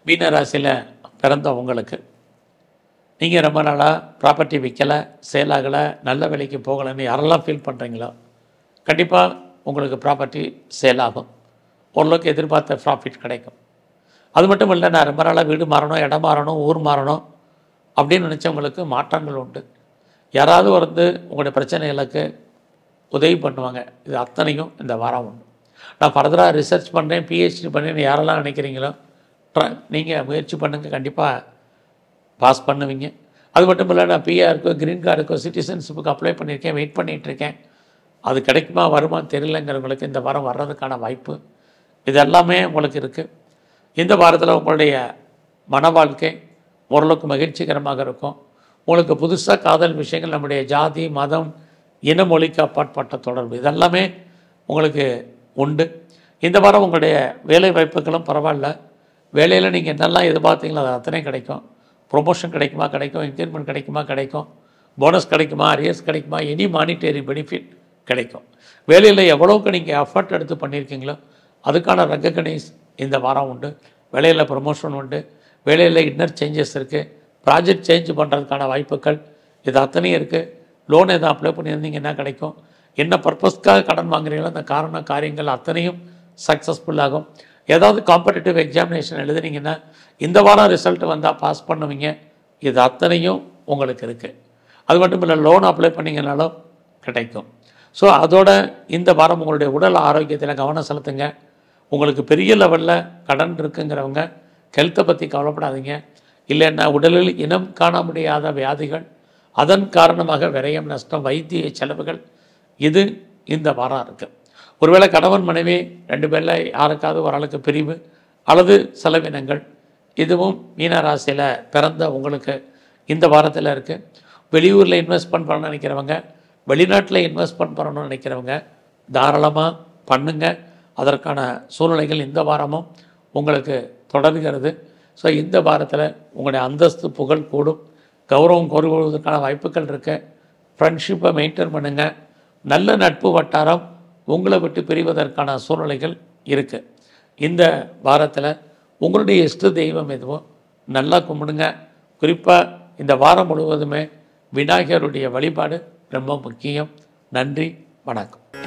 மீன ராசியில் பிறந்த உங்களுக்கு நீங்கள் ரொம்ப நாளாக ப்ராப்பர்ட்டி விற்கலை, சேல் ஆகலை, நல்ல விலைக்கு போகலைன்னு யாரெல்லாம் ஃபீல் பண்ணுறீங்களோ கண்டிப்பாக உங்களுக்கு ப்ராப்பர்ட்டி சேல் ஆகும். ஓரளவுக்கு எதிர்பார்த்த ப்ராஃபிட் கிடைக்கும். அது மட்டும் இல்லை, நான் ரொம்ப நாளாக வீடு மாறணும், இடம் மாறணும், ஊர் மாறணும் அப்படின்னு நினச்சவங்களுக்கு மாற்றங்கள் உண்டு. யாராவது வந்து உங்களுடைய பிரச்சனைகளுக்கு உதவி பண்ணுவாங்க. இது அத்தனையும் இந்த வாரம் உண்டு. நான் ஃபர்தராக ரிசர்ச் பண்ணுறேன், பிஹெச்டி பண்ணுறேன்னு யாரெல்லாம் நினைக்கிறீங்களோ நீங்கள் முயற்சி பண்ணுங்கள், கண்டிப்பாக பாஸ் பண்ணுவீங்க. அது மட்டும் இல்லை, நான் பிஆருக்கோ க்ரீன் கார்டுக்கோ சிட்டிசன்ஷிப்புக்கு அப்ளை பண்ணியிருக்கேன், வெயிட் பண்ணிகிட்ருக்கேன், அது கிடைக்குமா வருமானு தெரியலங்கிறவங்களுக்கு இந்த வாரம் வர்றதுக்கான வாய்ப்பு இது எல்லாமே உங்களுக்கு இருக்குது. இந்த வாரத்தில் உங்களுடைய மன வாழ்க்கை ஓரளவுக்கு மகிழ்ச்சிகரமாக இருக்கும். உங்களுக்கு புதுசாக காதல் விஷயங்கள், நம்முடைய ஜாதி மதம் இன மொழிக்கு அப்பாற்பட்ட தொடர்பு இதெல்லாமே உங்களுக்கு உண்டு. இந்த வாரம் உங்களுடைய வேலை வாய்ப்புகளும் பரவாயில்ல. வேலையில் நீங்கள் என்னெல்லாம் எதிர்பார்த்தீங்களோ அது அத்தனை கிடைக்கும். ப்ரொமோஷன் கிடைக்குமா கிடைக்கும், இன்க்ரிமெண்ட் கிடைக்குமா கிடைக்கும், போனஸ் கிடைக்குமா, அரியர்ஸ் கிடைக்குமா, எனி மானிட்டரி பெனிஃபிட் கிடைக்கும். வேலையில் எவ்வளோக்கு நீங்கள் எஃபர்ட் எடுத்து பண்ணியிருக்கீங்களோ அதுக்கான ரெக்கக்னைஸ் இந்த வாரம் உண்டு. வேலையில் ப்ரொமோஷன் உண்டு. வேலையில் இன்னர் சேஞ்சஸ் இருக்குது. ப்ராஜெக்ட் சேஞ்ச் பண்ணுறதுக்கான வாய்ப்புகள் இது அத்தனையும் இருக்குது. லோன் எதாவது அப்ளை பண்ணியிருந்தீங்கன்னா கிடைக்கும். என்ன பர்பஸ்க்காக கடன் வாங்குறீங்களோ அந்த காரியங்கள் அத்தனையும் சக்ஸஸ்ஃபுல்லாகும். ஏதாவது காம்படிட்டிவ் எக்ஸாமினேஷன் எழுதுனீங்கன்னா இந்த வாரம் ரிசல்ட் வந்தால் பாஸ் பண்ணுவீங்க. இது அத்தனையும் உங்களுக்கு இருக்குது. அது மட்டும் இல்லை, லோன் அப்ளை பண்ணிங்கனாலும் கிடைக்கும். ஸோ அதோட இந்த வாரம் உங்களுடைய உடல் ஆரோக்கியத்தில் கவனம் செலுத்துங்க. உங்களுக்கு பெரிய லெவலில் கடன் இருக்குங்கிறவங்க ஹெல்த்தை பற்றி கவலைப்படாதீங்க. இல்லைன்னா உடலில் இனம் காண முடியாத வியாதிகள், அதன் காரணமாக விரயம், நஷ்டம், வைத்திய செலவுகள் இது இந்த வாரம் இருக்குது. ஒருவேளை கணவன் மனைவி 2 பேரில் யாருக்காவது ஒரு ஆளுக்கு பிரிவு அல்லது செலவினங்கள் இதுவும் மீன ராசியில் பிறந்த உங்களுக்கு இந்த வாரத்தில் இருக்குது. வெளியூரில் இன்வெஸ்ட்மெண்ட் பண்ண நினைக்கிறவங்க, வெளிநாட்டில் இன்வெஸ்ட்மெண்ட் பண்ணணும்னு நினைக்கிறவங்க தாராளமாக பண்ணுங்கள். அதற்கான சூழ்நிலைகள் இந்த வாரமும் உங்களுக்கு தொடர்கிறது. ஸோ இந்த வாரத்தில் உங்களுடைய அந்தஸ்து புகழ் கூடும். கௌரவம் கோருவதற்கான வாய்ப்புகள் இருக்குது. ஃப்ரெண்ட்ஷிப்பை மெயின்டைன் பண்ணுங்கள். நல்ல நட்பு வட்டாரம் உங்களை விட்டு பிரிவதற்கான சூழ்நிலைகள் இருக்குது. இந்த வாரத்தில் உங்களுடைய இஷ்ட தெய்வம் எதுவும் நல்லா கும்பிடுங்க. குறிப்பாக இந்த வாரம் முழுவதுமே விநாயகருடைய வழிபாடு ரொம்ப முக்கியம். நன்றி, வணக்கம்.